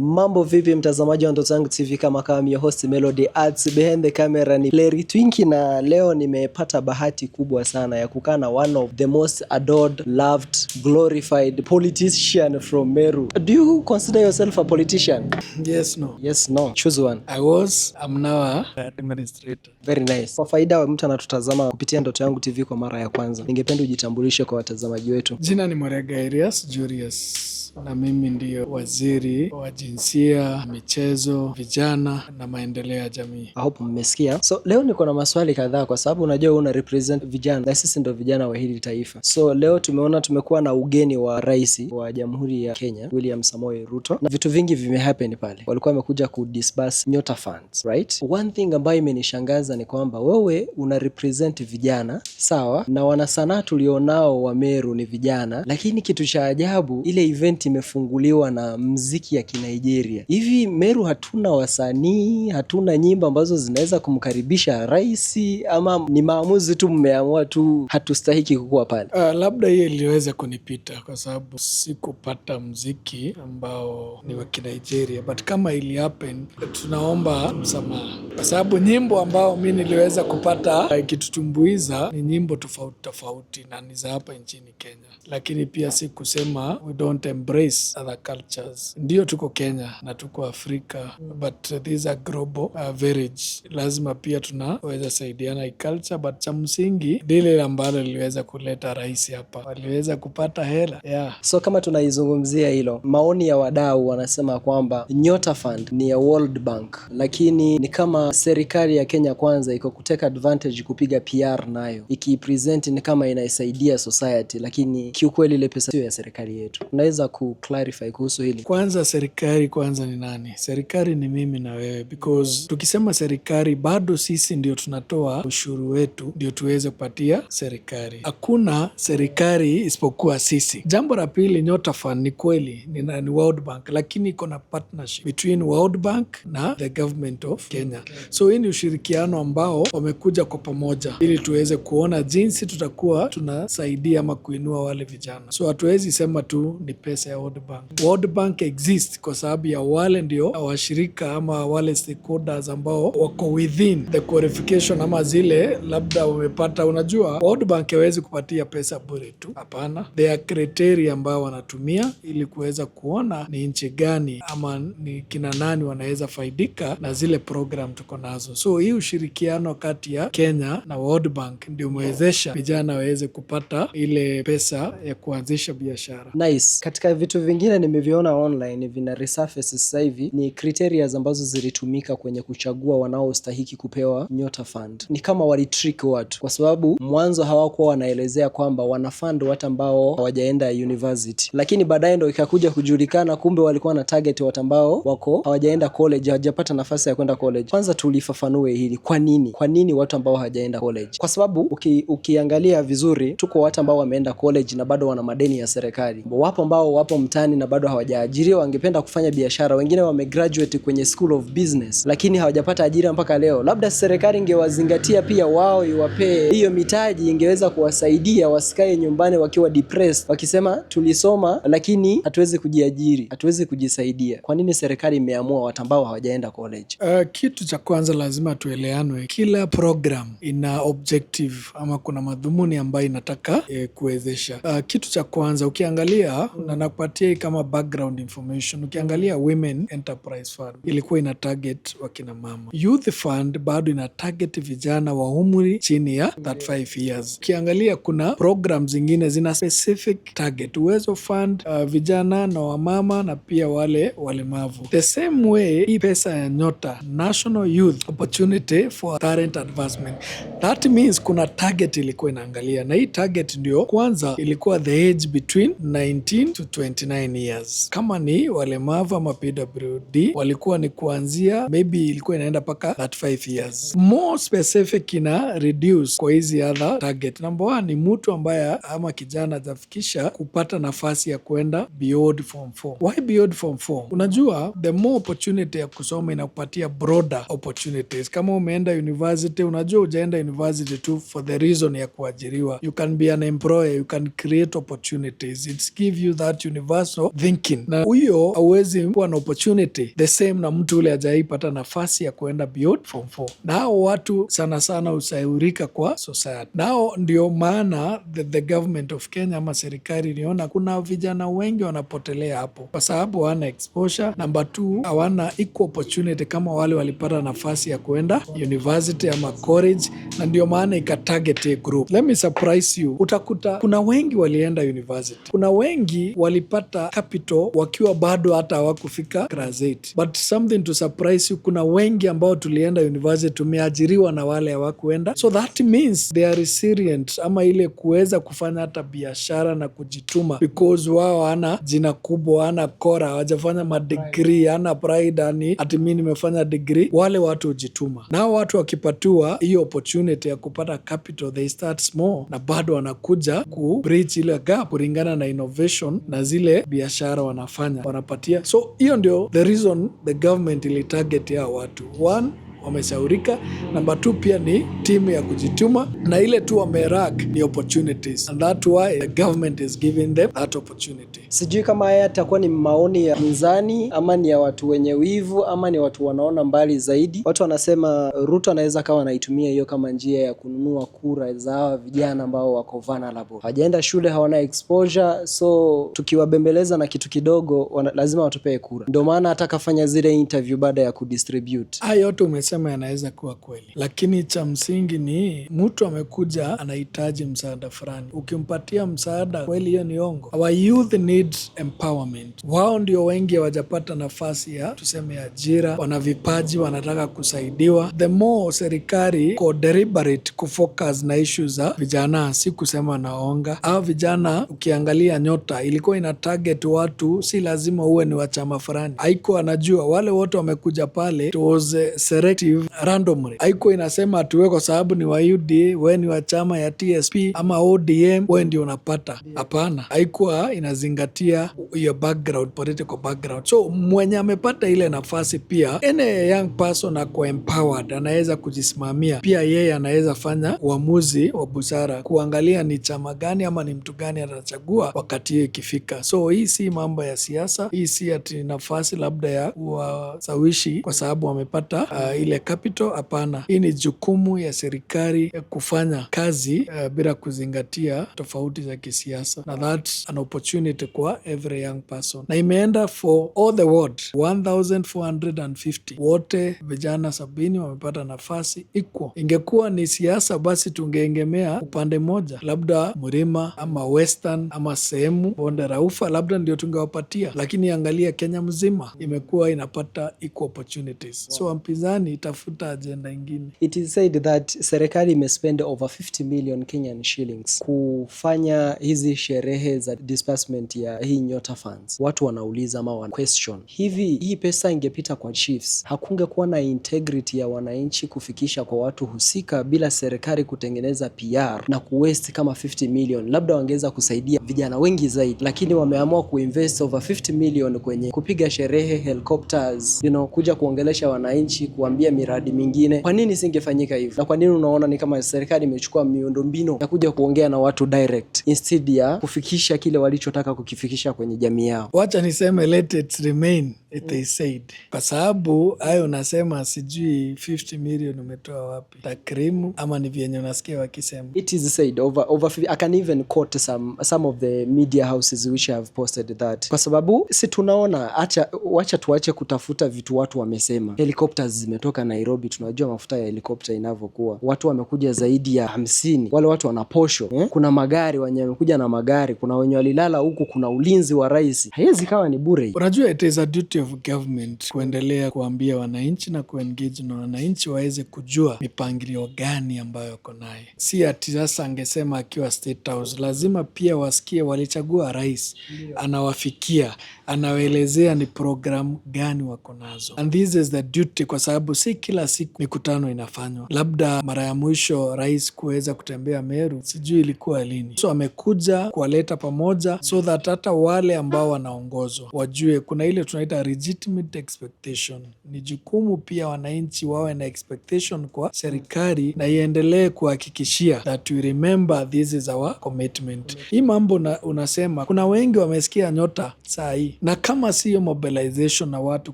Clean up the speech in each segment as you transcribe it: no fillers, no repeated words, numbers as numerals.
Mambo vipi mtazamaji wa Ndoto Zangu TV, kama your host Melody Arts, behind the camera ni Larry Twinkie, na leo nimepata bahati kubwa sana ya kukaa na one of the most adored, loved, glorified politician from Meru. Do you consider yourself a politician? Yes, no. Yes, no. Choose one. I'm now a administrator. Very nice. Kwa faida wa mtu anatutazama kupitia Ndoto Yangu TV kwa mara ya kwanza, ningependa ujitambulishe kwa watazamaji wetu. Jina ni Murega Elias Julius, na mimi ndiyo waziri wa jinsia, michezo, vijana na maendeleo ya jamii. I hope mmesikia. So leo niko na maswali kadhaa kwa sababu unajua una represent vijana na sisi ndio vijana wa hili taifa. So leo tumekuwa na ugeni wa rais wa Jamhuri ya Kenya, William Samoei Ruto, na vitu vingi vimehappen pale. Walikuwa wamekuja kudisburse Nyota Funds, right? One thing ambayo imenishangaza ni kwamba wewe una represent vijana, sawa, na wanasanaa tulionao wa Meru ni vijana, lakini kitu cha ajabu, ile event imefunguliwa na mziki ya Kinigeria. Hivi Meru hatuna wasanii, hatuna nyimbo ambazo zinaweza kumkaribisha rais, ama ni maamuzi tu mmeamua tu hatustahiki kukua pale? Labda hiyo iliweza kunipita kwa sababu sikupata mziki ambao ni wa Kinigeria, but kama ili happen tunaomba msamaha, kwa sababu nyimbo ambao mimi niliweza kupata ikitutumbuiza ni nyimbo tofauti na ni za hapa nchini Kenya, lakini pia si kusema we don't embrace other cultures. Ndio tuko Kenya na tuko Afrika, but these are global village. Lazima pia tunaweza saidiana culture, but cha msingi dile ambalo liliweza kuleta rais hapa, waliweza kupata hela. Yeah. So kama tunaizungumzia hilo, maoni ya wadau wanasema kwamba Nyota Fund ni ya World Bank, lakini ni kama serikali ya Kenya kwanza iko kuteka advantage kupiga PR nayo, ikipresent ni kama inaisaidia society, lakini kiukweli ile pesa sio ya serikali yetu. Unaweza clarify kuhusu hili? Kwanza serikali kwanza ni nani? Serikali ni mimi na wewe, because tukisema serikali bado sisi ndio tunatoa ushuru wetu ndio tuweze kupatia serikali. Hakuna serikali isipokuwa sisi. Jambo la pili, Nyota Fund ni kweli ni World Bank, lakini iko na partnership between World Bank na the government of Kenya. So hii ni ushirikiano ambao wamekuja kwa pamoja ili tuweze kuona jinsi tutakuwa tunasaidia ama kuinua wale vijana. So hatuwezi sema tu ni pesa ya World Bank. World Bank exist kwa sababu ya wale ndio washirika ama wale stakeholders ambao wako within the qualification ama zile labda wamepata. Unajua World Bank hawezi kupatia pesa bure tu, hapana. There are criteria ambao wanatumia ili kuweza kuona ni nchi gani ama ni kina nani wanaweza faidika na zile program tuko nazo. So hii ushirikiano kati ya Kenya na World Bank ndio umewezesha vijana waweze kupata ile pesa ya kuanzisha biashara. Nice. Katika vitu vingine nimeviona online vina resurface sasa hivi ni criteria ambazo zilitumika kwenye kuchagua wanaostahiki kupewa Nyota Fund. Ni kama walitrick watu, kwa sababu mwanzo hawakuwa wanaelezea kwamba wanafund watu ambao hawajaenda university, lakini baadaye ndio ikakuja kujulikana kumbe walikuwa na target watu ambao wako hawajaenda college, hawajapata nafasi ya kwenda college. Kwanza tulifafanue hili, kwa nini watu ambao hawajaenda college? Kwa sababu ukiangalia vizuri, tuko watu ambao wameenda college na bado wana madeni ya serikali, wapo ambao wapo mtaani na bado hawajaajiriwa, wangependa kufanya biashara, wengine wamegraduate kwenye school of business lakini hawajapata ajira mpaka leo. Labda serikali ingewazingatia pia wao, iwapee hiyo mitaji, ingeweza kuwasaidia wasikae nyumbani wakiwa depressed wakisema tulisoma lakini hatuwezi kujiajiri, hatuwezi kujisaidia. Kwa nini serikali imeamua watu ambao hawajaenda college? Kitu cha kwanza lazima tueleanwe, kila program ina objective ama kuna madhumuni ambayo inataka kuwezesha. Kitu cha kwanza ukiangalia, na nakupatia kama background information, ukiangalia Women Enterprise Fund ilikuwa ina target wakina mama. Youth Fund bado ina target vijana wa umri chini ya 35 years. Ukiangalia kuna programs zingine zina specific target. Uwezo Fund vijana na wamama na pia wale walemavu. The same way hii pesa ya Nyota, National Youth Opportunity for Talent Advancement, that means kuna target ilikuwa inaangalia, na hii target ndio kwanza ilikuwa the age between 19 to 29 years. Kama ni walemavu ama PWD walikuwa ni kuanzia maybe ilikuwa inaenda paka 35 years. More specific ina reduce kwa hizi other target. Number 1 ni mtu ambaye ama kijana hajafikisha kupata nafasi ya kwenda beyond form 4. Why beyond form 4? Unajua the more opportunity ya kusoma inakupatia broader opportunities. Kama umeenda university, unajua ujaenda university tu for the reason ya kuajiriwa. You can be an employer, you can create opportunities. It's give you that universal thinking, na huyo hauwezi kuwa na opportunity the same na mtu ule hajaipata nafasi ya kuenda beyond form 4. Na hao watu sana sana usaurika kwa society. Nao ndio maana the government of Kenya ama serikali iliona kuna vijana wengi wanapotelea hapo kwa sababu hawana exposure. Number 2, hawana equal opportunity kama wale walipata nafasi ya kuenda university ama college, na ndio maana ikatarget a group. Let me surprise you. Utakuta kuna wengi walienda university. Kuna wengi walipata capital wakiwa bado hata hawakufika class 8. But something to surprise you, kuna wengi ambao tulienda university tumeajiriwa na wale hawakuenda. So that means they are resilient, ama ile kuweza kufanya hata biashara na kujituma, because wao hana jina kubwa, hana kora, hawajafanya madegree, hana pride ati mimi nimefanya degree. Wale watu hujituma. Nao watu wakipatiwa hiyo opportunity ya kupata capital, they start small na bado wanakuja ku bridge ile gap kulingana na innovation na zile biashara wanafanya wanapatia. So hiyo ndio the reason the government ili target ya watu. 1, wameshaurika. Number 2, pia ni timu ya kujituma, na ile tu wamerack ni opportunities, and that's why the government is giving them that opportunity. Sijui kama haya yatakuwa ni maoni ya pinzani ama ni ya watu wenye wivu ama ni watu wanaona mbali zaidi. Watu wanasema Ruto anaweza kawa anaitumia hiyo kama njia ya kununua kura za hawa vijana ambao wako vulnerable, hawajaenda shule, hawana exposure, so tukiwabembeleza na kitu kidogo lazima watupee kura. Ndio maana atakafanya zile interview baada ya kudistribute. Hayo yote umesema yanaweza kuwa kweli, lakini cha msingi ni mtu amekuja anahitaji msaada fulani, ukimpatia msaada kweli, hiyo ni ongo. Our youth need empowerment. Wao ndio wengi hawajapata nafasi ya tuseme ajira, wana vipaji, wanataka kusaidiwa. The more serikali ko deliberate kufocus na issues za vijana, si kusema naonga au vijana. Ukiangalia Nyota ilikuwa ina target watu, si lazima uwe ni wa chama fulani. Haiko anajua wale wote wamekuja pale, it was selective randomly. Haiko inasema atuwe kwa sababu ni wa UDA, we ni wa chama ya TSP ama ODM, we ndio unapata. Hapana, haikuwa inazingatia your background, political background. So mwenye amepata ile nafasi, pia any young person ako empowered, anaweza kujisimamia. Pia yeye anaweza fanya uamuzi wa busara, kuangalia ni chama gani ama ni mtu gani atachagua wakati hiyo ikifika. So hii si mambo ya siasa, hii si ati nafasi labda ya kuwasawishi kwa sababu wamepata ile capital. Hapana, hii ni jukumu ya serikali kufanya kazi bila kuzingatia tofauti za kisiasa, na that's an opportunity kwa every young person, na imeenda for all the world. 1450 wote vijana 70 wamepata nafasi equal. Ingekuwa ni siasa basi tungeengemea upande moja, labda Mlima ama Western ama sehemu bonde la Ufa, labda ndio tungewapatia, lakini angalia Kenya mzima imekuwa inapata equal opportunities. So mpinzani itafuta agenda ingine. It is said that serikali imespend over 50 million Kenyan shillings kufanya hizi sherehe za disbursement ya hii Nyota funds. Watu wanauliza ama wana question, hivi hii pesa ingepita kwa chiefs, hakungekuwa na integrity ya wananchi kufikisha kwa watu husika bila serikali kutengeneza PR na kuwaste kama 50 million? Labda wangeweza kusaidia vijana wengi zaidi, lakini wameamua kuinvest over 50 million kwenye kupiga sherehe, helicopters, kuja kuongelesha wananchi, kuambia miradi mingine. Kwa nini singefanyika hivyo? Na kwa nini unaona ni kama serikali imechukua miundombinu ya kuja kuongea na watu direct instead ya kufikisha kile walichotaka kukifikisha kwenye jamii yao? Wacha niseme let it remain it is said, kwa sababu hayo unasema sijui 50 million umetoa wapi, takrimu ama ni vyenye unasikia wakisema. It is said over I can even quote some of the media houses which have posted that, kwa sababu si tunaona, wacha tuache kutafuta vitu watu wamesema. Helicopters zimetoka Nairobi, tunajua mafuta ya helicopter inavyokuwa. Watu wamekuja zaidi ya 50, wale watu wana posho kuna magari, wenye wamekuja na magari, kuna wenye walilala huku, kuna ulinzi wa rais. Haiwezi kawa ni bure. Unajua it is a duty of government kuendelea kuambia wananchi na kuengage na wananchi waweze kujua mipangilio gani ambayo wako nayo. Si ati sasa angesema akiwa State House, lazima pia wasikie walichagua rais, anawafikia, anawaelezea ni program gani wako nazo, and this is the duty, kwa sababu si kila siku mikutano inafanywa. Labda mara ya mwisho rais kuweza kutembea Meru sijui ilikuwa lini. So amekuja kuwaleta pamoja so that hata wale ambao wanaongozwa wajue kuna ile tunaita legitimate expectation. Ni jukumu pia wananchi wawe na expectation kwa serikali na iendelee kuhakikishia that we remember this is our commitment. Hii mambo unasema kuna wengi wamesikia nyota saa hii, na kama siyo mobilization na watu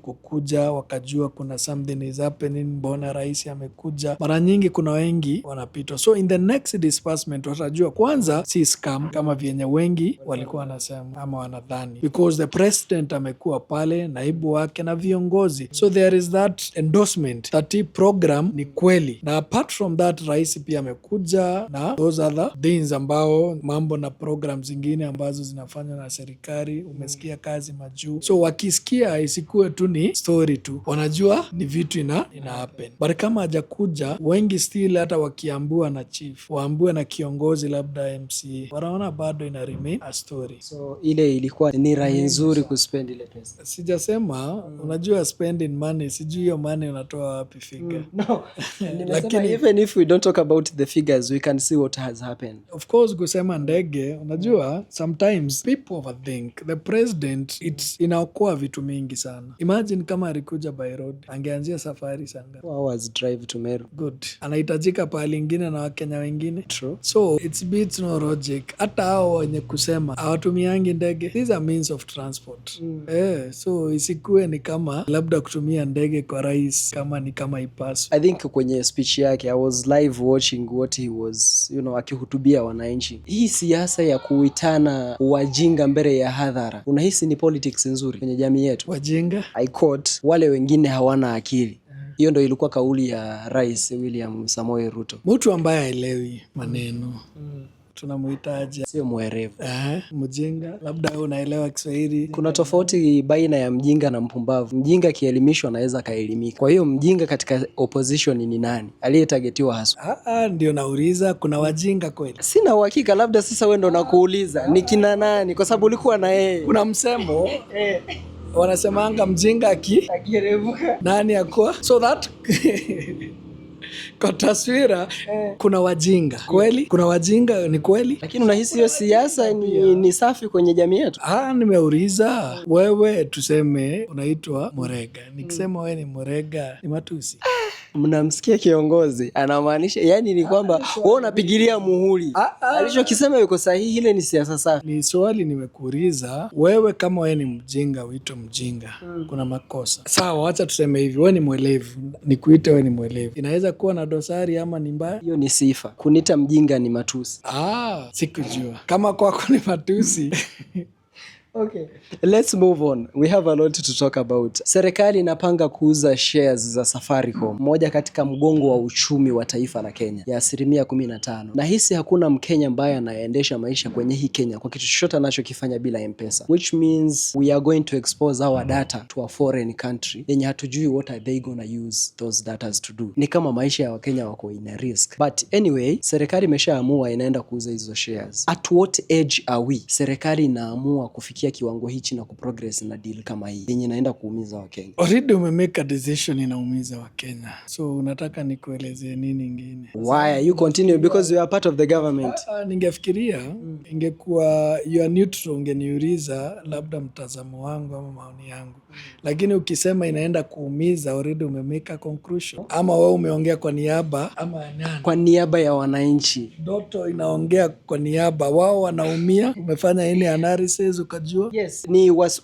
kukuja wakajua kuna something is happening, mbona rais amekuja, mara nyingi kuna wengi wanapitwa. So in the next disbursement watajua kwanza si scam kama vyenye wengi walikuwa wanasema ama wanadhani, because the president amekuwa pale, naibu wake na viongozi, so there is that endorsement that hii program ni kweli. Na apart from that rais pia amekuja na those other things ambao mambo na program zingine ambazo zinafanywa na serikali. Umesikia kazi majuu, so wakisikia isikuwe tu ni story tu, wanajua ni vitu ina happen. But kama hajakuja, wengi still hata wakiambua na chief, waambue na kiongozi labda MC, wanaona bado ina remain a story. So ile ilikuwa ni rai nzuri kuspend ile pesa. Sijasema unajua spending money, sijui hiyo money unatoa wapi figure. No. Lakini even if we don't talk about the figures, we can see what has happened. Of course kusema ndege, unajua sometimes people overthink. The president inaokoa vitu mingi sana. Imagine kama alikuja by road, angeanzia safari sanga 4 hours drive to Meru. Good. Anahitajika pahali ingine na Wakenya wengine. True. So it's beats no logic. Hata hao wenye kusema hawatumiangi ndege, these are means of transport. So isikue ni kama labda kutumia ndege kwa rais kama ipaswa. I think kwenye speech yake I was live watching what he was, akihutubia wananchi. Hii siasa ya kuitana wajinga mbele ya hadhara, unahisi ni politics nzuri kwenye jamii yetu? Wajinga? I quote, wale wengine hawana akili. Hiyo ndo ilikuwa kauli ya Rais William Samoei Ruto. Mtu ambaye haelewi maneno. Tunamuitaje? Sio mwerevu. Mjinga. Labda wewe unaelewa Kiswahili. Kuna tofauti baina ya mjinga na mpumbavu. Mjinga akielimishwa anaweza kaelimika. Kwa hiyo mjinga katika opposition ni nani? Aliyetagetiwa haswa. Ndio nauliza, kuna wajinga kweli? Sina uhakika, labda sasa wewe ndo nakuuliza ni kina nani, kwa sababu ulikuwa na yeye. Kuna msemo wanasemanga mjinga akirevuka nani akua, so that kwa taswira kuna wajinga kweli, kuna wajinga ni kweli. Lakini unahisi hiyo siasa ni safi kwenye jamii yetu? Nimeuliza wewe, tuseme unaitwa Murega, nikisema wewe ni Murega ni matusi? Mnamsikia kiongozi anamaanisha, yani ni kwamba wewe unapigilia muhuri. Alichokisema yuko sahihi, ile ni siasa safi. Ni swali nimekuuliza wewe, kama wewe ni mjinga uitwe mjinga, kuna makosa sawa? Acha tuseme hivi, wewe ni mwelevu, nikuite wewe ni mwelevu, inaweza kuwa na dosari ama ni mbaya? Hiyo ni sifa. Kuniita mjinga ni matusi. Sikujua kama kwako ni matusi. Okay. Let's move on. We have a lot to talk about. Serikali inapanga kuuza shares za Safaricom, moja katika mgongo wa uchumi wa taifa la Kenya, ya 15%. Na hisi hakuna Mkenya ambaye anaendesha maisha kwenye hii Kenya kwa kitu chochote anachokifanya bila M-Pesa, which means we are going to expose our data to a foreign country yenye hatujui what are they gonna use those data to do. Ni kama maisha ya Wakenya wako in a risk. But anyway, serikali imeshaamua inaenda kuuza hizo shares. At what age are we? Serikali inaamua kufikia kiwango hichi na kuprogress na deal kama hii yenye inaenda kuumiza Wakenya. Already umemake a decision inaumiza Wakenya. So unataka nikuelezee nini ingine? Why you continue because you are part of the government? Ningefikiria ingekuwa you are neutral, ungeniuliza labda mtazamo wangu ama maoni yangu. Lakini ukisema inaenda kuumiza, already umemake a conclusion. Ama wewe umeongea kwa niaba ama nani? Kwa niaba ya wananchi. Doto inaongea kwa niaba, wao wanaumia. Umefanya ile analysis ukajua? Yes.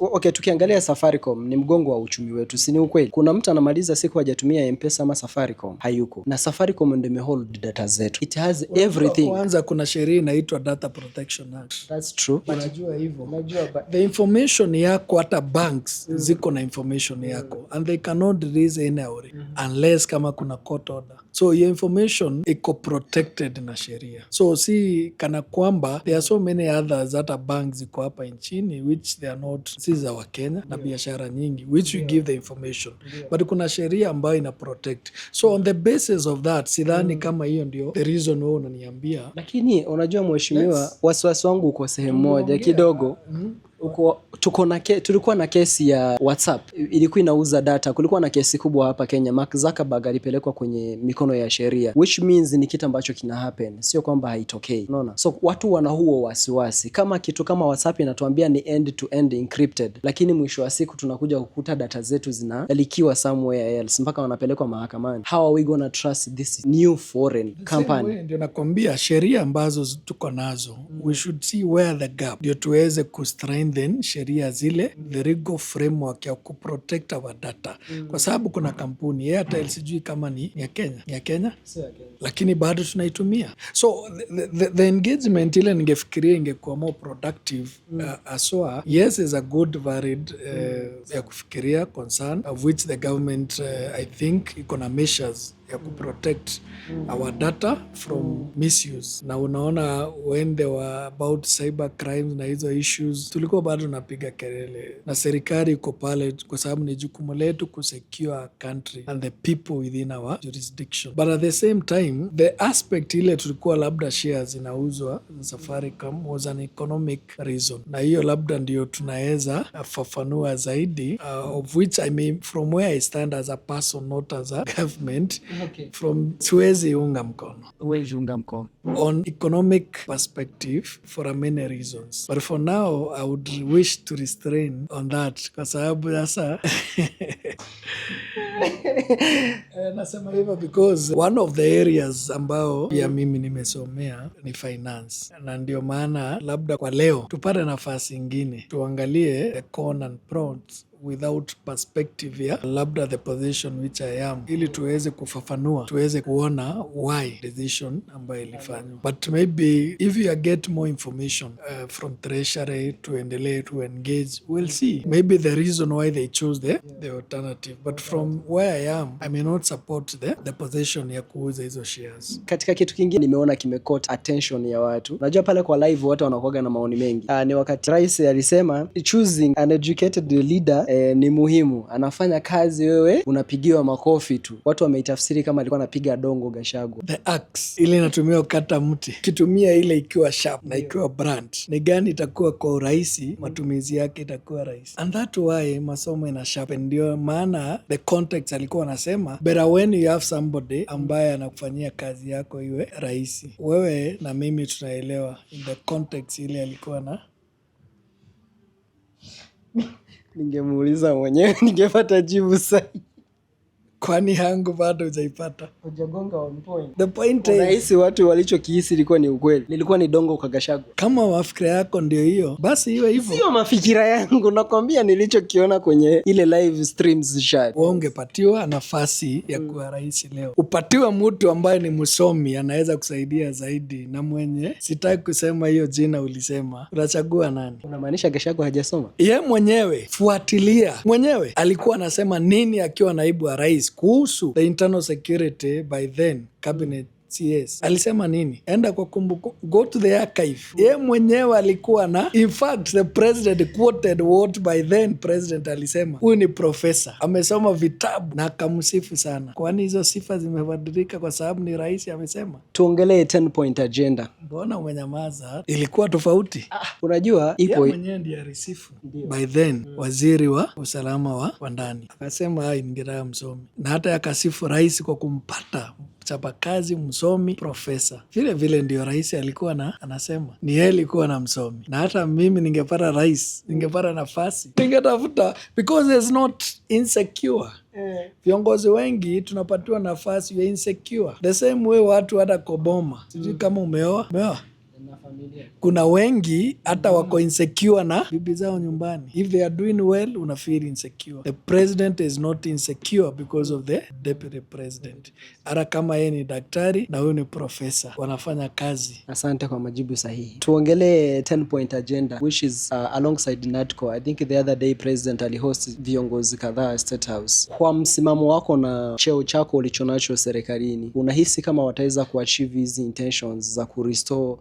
Okay, tukiangalia Safaricom ni mgongo wa uchumi wetu, si ni ukweli? Kuna mtu anamaliza siku hajatumia M-Pesa ama Safaricom hayuko. Na Safaricom ndio imehold data zetu. It has everything. Kwanza kuna sheria inaitwa Data Protection Act. That's true. Unajua hivyo. Unajua the information yako, hata banks ziko na information yako and they cannot release anywhere unless kama kuna court order. So your information iko protected na sheria. So si kana kwamba there are so many others hata banks ziko hapa nchini which they are not, si za Wakenya na biashara nyingi which we give the information. But kuna sheria ambayo ina protect. So on the basis of that, sidhani kama hiyo ndio the reason wewe unaniambia. Lakini unajua mheshimiwa, wasiwasi wangu uko sehemu moja kidogo. Tulikuwa na kesi ya WhatsApp ilikuwa inauza data. Kulikuwa na kesi kubwa hapa Kenya. Mark Zuckerberg alipelekwa kwenye mikono ya sheria, which means ni kitu ambacho kina happen, sio kwamba haitokei, unaona. So watu wana huo wasiwasi kama kitu kama WhatsApp inatuambia ni end to end encrypted, lakini mwisho wa siku tunakuja kukuta data zetu zinalikiwa somewhere else mpaka wanapelekwa mahakamani. How are we gonna trust this new foreign company? Ndio nakwambia sheria ambazo tuko nazo, we should see where the gap, ndio tuweze kustrengthen sheria zile, the legal framework ya kuprotect our data. Kwa sababu kuna kampuni Airtel, sijui kama ni ya Kenya, lakini bado tunaitumia. So the engagement ile ningefikiria ingekuwa more productive. Aswa yes is a good varied ya kufikiria concern of which the government I think iko na measures ya kuprotect our data from misuse. Na unaona when they were about cyber crimes na hizo issues, tulikuwa bado napiga kelele, na serikali iko pale kwa sababu ni jukumu letu kusecure our country and the people within our jurisdiction. But at the same time, the aspect ile tulikuwa labda shares inauzwa Safaricom was an economic reason, na hiyo labda ndio tunaweza fafanua zaidi, of which I mean from where I stand as a person, not as a government. Okay. From siwezi unga mkono. On economic perspective for many reasons. But for now, I would wish to restrain on that kwa sababu sasa nasema hivyo because one of the areas ambao pia mimi nimesomea ni finance, na ndio maana labda kwa leo tupate nafasi ingine tuangalie the con and pros without perspective ya labda the position which I am, ili tuweze kufafanua, tuweze kuona why decision ambayo ilifanywa. But maybe if you get more information from treasury, tuendelee to engage, we'll see maybe the reason why they chose the alternative. But from where I am, I may not support the position ya kuuza hizo shares. Katika kitu kingine nimeona kimecaught attention ya watu. Unajua pale kwa live watu wanakuwa na maoni mengi. Ni wakati rais alisema choosing an educated leader ni muhimu. Anafanya kazi, wewe unapigiwa makofi tu. Watu wameitafsiri kama alikuwa anapiga dongo Gachagua. The axe ile inatumia kukata mti, kitumia ile ikiwa sharp na ikiwa brand, ni gani itakuwa kwa urahisi, matumizi yake itakuwa rahisi. And that why masomo ina sharpen. Ndio maana the context alikuwa anasema better when you have somebody ambaye anakufanyia kazi yako iwe rahisi. Wewe na mimi tunaelewa in the context ile alikuwa na ningemuuliza mwenyewe ningepata jibu sahihi. Kwani hangu bado hujaipata? Hujagonga on point. The point is, unahisi watu walichokihisi ilikuwa ni ukweli, lilikuwa ni dongo kwa Gachagua. Kama mafikira yako ndio hiyo, basi iwe hivyo. Sio mafikira yangu, nakwambia nilichokiona kwenye ile live streams chat. Ungepatiwa nafasi ya kuwa rais leo, upatiwe mtu ambaye ni msomi, anaweza kusaidia zaidi, na mwenye sitaki kusema hiyo jina ulisema, unachagua nani? Unamaanisha Gachagua hajasoma? Ye mwenyewe fuatilia, mwenyewe alikuwa anasema nini akiwa naibu wa rais kuhusu the internal security by then cabinet CS. Alisema nini? Enda kwa go to the archive. Ye mwenyewe alikuwa na, in fact the president quoted what by then president alisema. Huyu ni professor, amesoma vitabu na akamsifu sana. Kwani hizo sifa zimebadilika kwa sababu ni rais amesema? Tuongelee 10 point agenda. Mbona umenyamaza? Ilikuwa tofauti. Unajua ipo, yeye mwenyewe ndiye alisifu by then waziri wa usalama wa ndani, akasema hai ningetaka msomi, na hata yakasifu rais kwa kumpata chapakazi msomi profesa. Vile vile ndio rais alikuwa anasema ni yeye alikuwa na msomi, na hata mimi ningepata rais, ningepata nafasi, ningetafuta, because there's not insecure. Viongozi wengi tunapatiwa nafasi ya insecure. The same way watu hata Koboma, sijui kama umeoa kuna wengi hata wako insecure na bibi zao nyumbani. If they are doing well, una feel insecure. The president is not insecure because of the deputy president. Hata kama yeye ni daktari na huyu ni professor, wanafanya kazi. Asante kwa majibu sahihi. Tuongelee 10 point agenda which is alongside NADCO. I think the other day president alihost viongozi kadhaa State House. Kwa msimamo wako na cheo chako ulichonacho serikalini, unahisi kama wataweza kuachieve hizi intentions za kurestore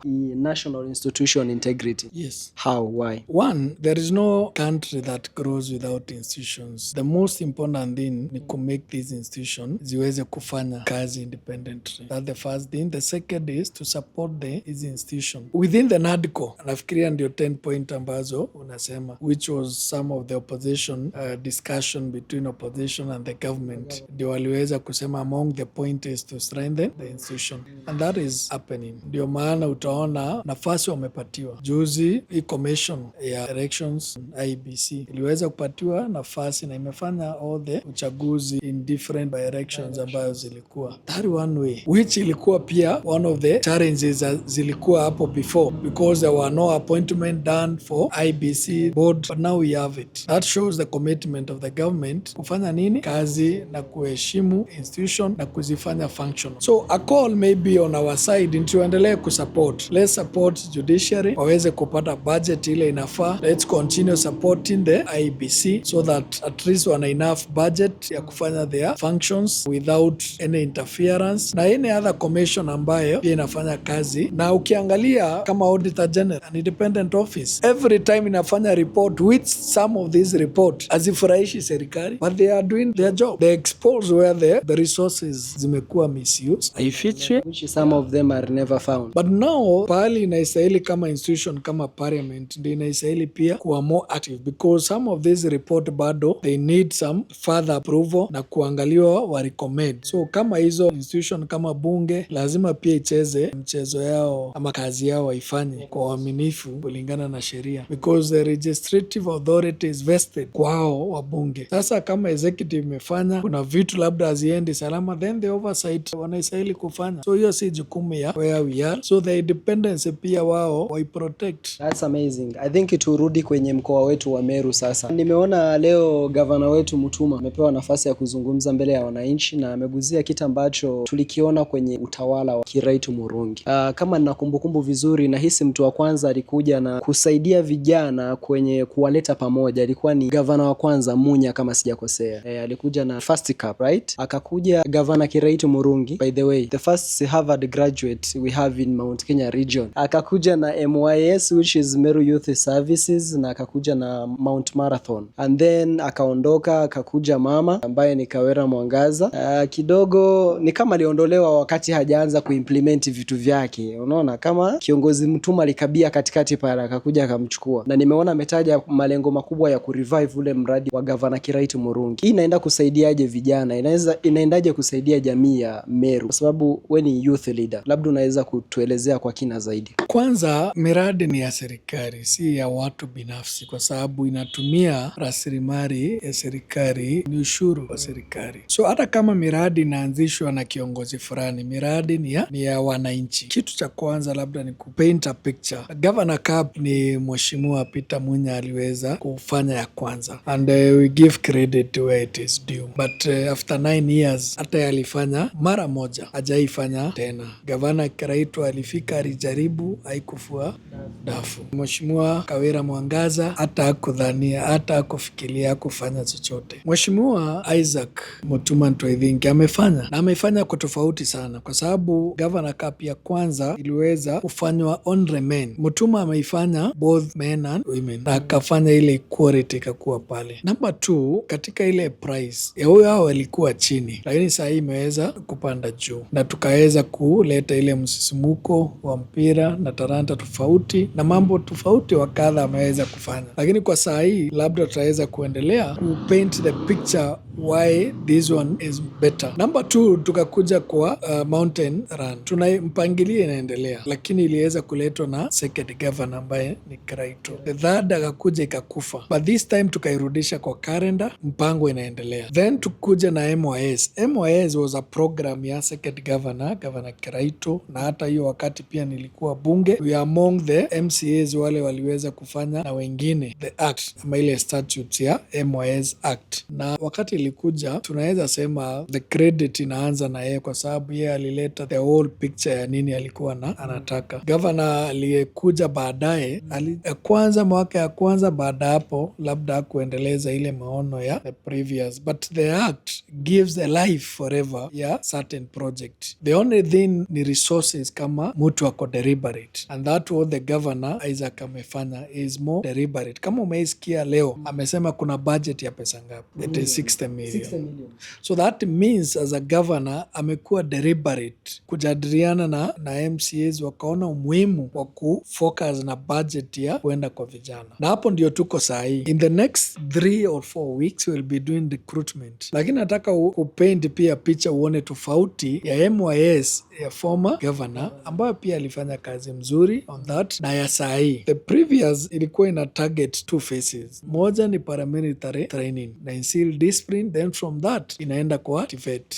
national institution integrity. Yes. How? Why? One, there is no country that grows without institutions. The most important thing ni to make these institutions ziweze kufanya kazi independently. That's the first thing. The second is to support these institutions. Within the NADCO, nafikiria ndio 10 point ambazo unasema, which was some of the opposition discussion between opposition and the government. Ndio waliweza kusema among the point is to strengthen the institution. And that is happening. Ndio maana utaona nafasi wamepatiwa. Juzi hii commission ya elections IEBC iliweza kupatiwa nafasi na imefanya all the uchaguzi in different directions ambayo zilikuwa. That one way, which ilikuwa pia one of the challenges zilikuwa hapo before, because there were no appointment done for IEBC board, but now we have it. That shows the commitment of the government kufanya nini? Kazi na kuheshimu institution na kuzifanya functional. So a call maybe on our side tuendelee kusupport. Let's support judiciary waweze kupata budget ile inafaa. Let's continue supporting the IEBC so that at least wana enough budget ya kufanya their functions without any interference, na any other commission ambayo pia inafanya kazi. Na ukiangalia kama Auditor General, an independent office, every time inafanya report, which some of these report hazifurahishi serikali, but they are doing their job. They expose where the resources zimekuwa misused, haifichwi, Which some of them are never found. but now pahali inaistahili kama institution kama parliament ndio inaistahili pia kuwa more active, because some of these report bado they need some further approval na kuangaliwa wa recommend. So kama hizo institution kama bunge lazima pia icheze mchezo yao ama kazi yao waifanye kwa uaminifu kulingana na sheria, because the legislative authority is vested kwao wabunge. Sasa kama executive imefanya kuna vitu labda haziendi salama, then the oversight wanaistahili kufanya. So hiyo si jukumu ya where we are, so the independence pia wao waiprotect. That's amazing. I think turudi kwenye mkoa wetu wa Meru sasa. Nimeona leo gavana wetu Mutuma amepewa nafasi ya kuzungumza mbele ya wananchi na ameguzia kitu ambacho tulikiona kwenye utawala wa Kiraitu Murungi. Kama nina kumbukumbu vizuri, nahisi mtu wa kwanza alikuja na kusaidia vijana kwenye kuwaleta pamoja alikuwa ni gavana wa kwanza Munya kama sijakosea. Alikuja na first cup, right? Akakuja gavana Kiraitu Murungi, by the way the first Harvard graduate we have in Mount Kenya region. Akakuja na MYS which is Meru Youth Services, na akakuja na Mount Marathon, and then akaondoka akakuja mama ambaye ni Kawera Mwangaza. Kidogo ni kama aliondolewa wakati hajaanza kuimplement vitu vyake, unaona, kama kiongozi Mutuma alikabia katikati pale akakuja akamchukua, na nimeona ametaja malengo makubwa ya kurevive ule mradi wa gavana Kiraitu Murungi. Hii inaenda kusaidiaje vijana? Inaendaje kusaidia jamii ya Meru? Kwa sababu we ni youth leader, labda unaweza kutuelezea kwa kina zaidi. Kwanza, miradi ni ya serikali, si ya watu binafsi, kwa sababu inatumia rasilimali ya serikali, ni ushuru wa serikali. So hata kama miradi inaanzishwa na kiongozi fulani, miradi ni ya wananchi. Kitu cha kwanza labda ni kupaint a picture. Governor Cup ni Mheshimiwa Peter Munya aliweza kufanya ya kwanza, and we give credit where it is due, but after 9 years hata yalifanya mara moja, hajaifanya tena. Gavana Kiraitu alifika, alijaribu, haikufua dafu. Mheshimiwa Kawera Mwangaza hata hakudhania, hata hakufikiria kufanya chochote. Mheshimiwa Isaac Mutuma Ntwaithingi amefanya, na amefanya kwa tofauti sana, kwa sababu Governor Cup ya kwanza iliweza kufanywa on men. Mutuma ameifanya both men and women, na akafanya ile equality ikakuwa pale. Number 2, katika ile price ya huyo hao walikuwa chini, lakini saa hii imeweza kupanda juu, na tukaweza kuleta ile msisimuko wa mpira na talanta tofauti na mambo tofauti wa kadha ameweza kufanya. Lakini kwa saa hii labda tutaweza kuendelea paint the picture why this one is better. Number 2, tukakuja kwa mountain run. Tuna mpangilio inaendelea, lakini iliweza kuletwa na second governor ambaye ni Kiraitu. The third akakuja ikakufa, but this time tukairudisha kwa calendar, mpango inaendelea. Then tukuja na MYS. MYS was a program ya second governor Kiraitu, na hata hiyo wakati pia nilikuwa bunge. We are among the MCAs wale waliweza kufanya na wengine the act ama ile statute ya MYS Act, na wakati alikuja, tunaweza sema the credit inaanza na yeye, kwa sababu yeye alileta the whole picture ya nini alikuwa anataka. Gavana aliyekuja baadaye mwaka ya kwanza baada hapo labda kuendeleza ile maono ya the previous, but the act gives a life forever ya certain project. The only thing ni resources, kama mtu ako deliberate, and that what the governor Isaac amefanya is more deliberate. Kama umeisikia leo amesema kuna budget ya pesa ngapi? It is 60 million. So that means as a governor amekuwa deliberate kujadiliana na MCAs, wakaona umuhimu wa kufocus na budget ya kwenda kwa vijana, na hapo ndio tuko sahi. In the next 3 or 4 weeks we'll be doing recruitment, lakini nataka kupaint pia picha uone tofauti ya MYS ya former governor ambayo pia alifanya kazi mzuri on that na ya sahi. The previous ilikuwa ina target 2 phases. Moja ni paramilitary training na instill discipline, then from that inaenda kwa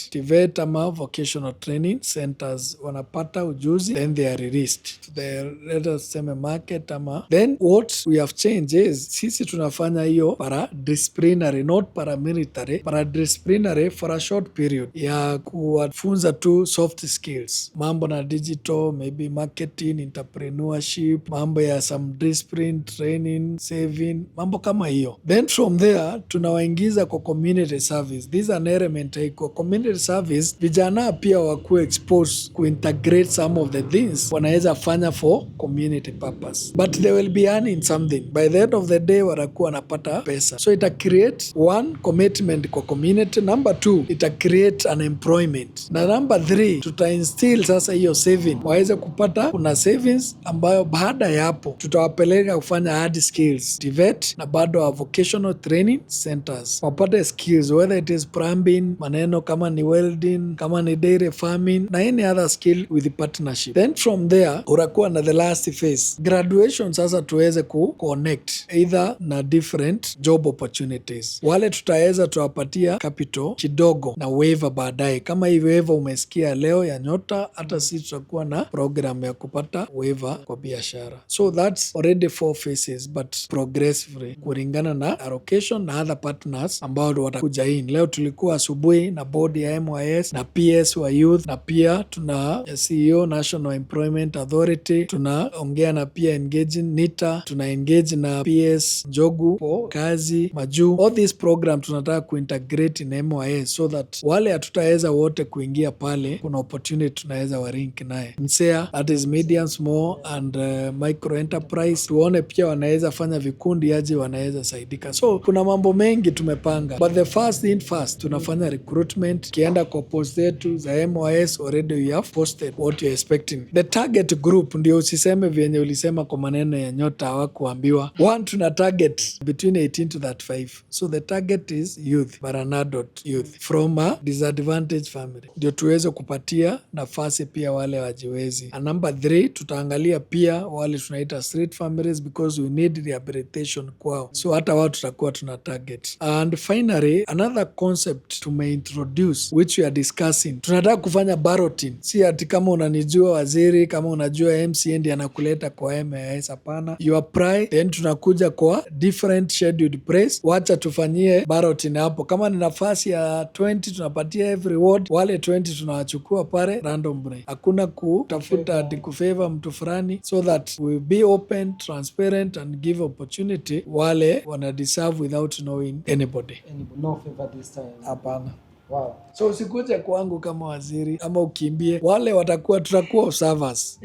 TVET ama vocational training centers, wanapata ujuzi then they are released to the let us say market ama. Then what we have changed is sisi tunafanya hiyo paradisciplinary, not paramilitary, paradisciplinary for a short period ya kuwafunza tu soft skills, mambo na digital, maybe marketing, entrepreneurship, mambo ya some discipline training, saving, mambo kama hiyo. Then from there tunawaingiza kwa community service. These are an element kwa community service, vijana pia wakuwe exposed kuintegrate some of the things wanaweza fanya for community purpose, but they will be earning something. By the end of the day watakuwa wanapata pesa, so ita create one commitment kwa community, number 2 ita create an employment, na number 3 tuta instill sasa hiyo saving, waweze kupata kuna savings ambayo baada ya hapo tutawapeleka kufanya hard skills TVET na bado wa vocational training centers, wapate skills whether it is plumbing, maneno kama ni welding, kama ni dairy farming na any other skill with partnership. Then from there utakuwa na the last phase graduation. Sasa tuweze connect either na different job opportunities, wale tutaweza tuwapatia capital kidogo na waiver baadaye. Kama hii waiver umesikia leo ya Nyota, hata sisi tutakuwa na program ya kupata waiver kwa biashara. So that's already 4 phases but progressively kulingana na allocation na other partners ambao watakuja in. Leo tulikuwa asubuhi na board ya MYS na PS wa youth, na pia tuna CEO National Employment Authority, tunaongea na pia engaging NITA, tuna engage na PS Njogu po kazi majuu. All these program tunataka kuintegrate in MYS so that wale hatutaweza wote kuingia pale, kuna opportunity tunaweza warink naye msea, that is medium small and micro enterprise, tuone pia wanaweza fanya vikundi aje wanaweza saidika. So kuna mambo mengi tumepanga, but the first thing first tunafanya recruitment. Kienda kwa post zetu za MYS already we have posted what you are expecting. The target group ndio usiseme vyenye ulisema kwa maneno ya Nyota hawakuambiwa. One, tuna target between 18 to 35. So the target is youth, but an adult youth from a disadvantaged family, ndio tuweze kupatia nafasi pia wale wajiwezi. And number 3 tutaangalia pia wale tunaita street families because we need rehabilitation kwao, so hata wao tutakuwa tuna target. And finally another concept tumeintroduce which we are discussing, tunataka kufanya balloting. Si ati kama unanijua waziri, kama unajua MCA ndiye anakuleta kwa MIS, hapana. You apply then tunakuja kwa different scheduled place, wacha tufanyie balloting hapo. Kama ni nafasi ya 20 tunapatia every ward, wale 20 tunawachukua pale randomly, hakuna kutafuta ati kufavor mtu fulani, so that we be open, transparent and give opportunity wale wana deserve without knowing anybody. No favor this time. Hapana. Wow. So usikuje kwangu kama waziri ama ukimbie, wale tutakuwa observers.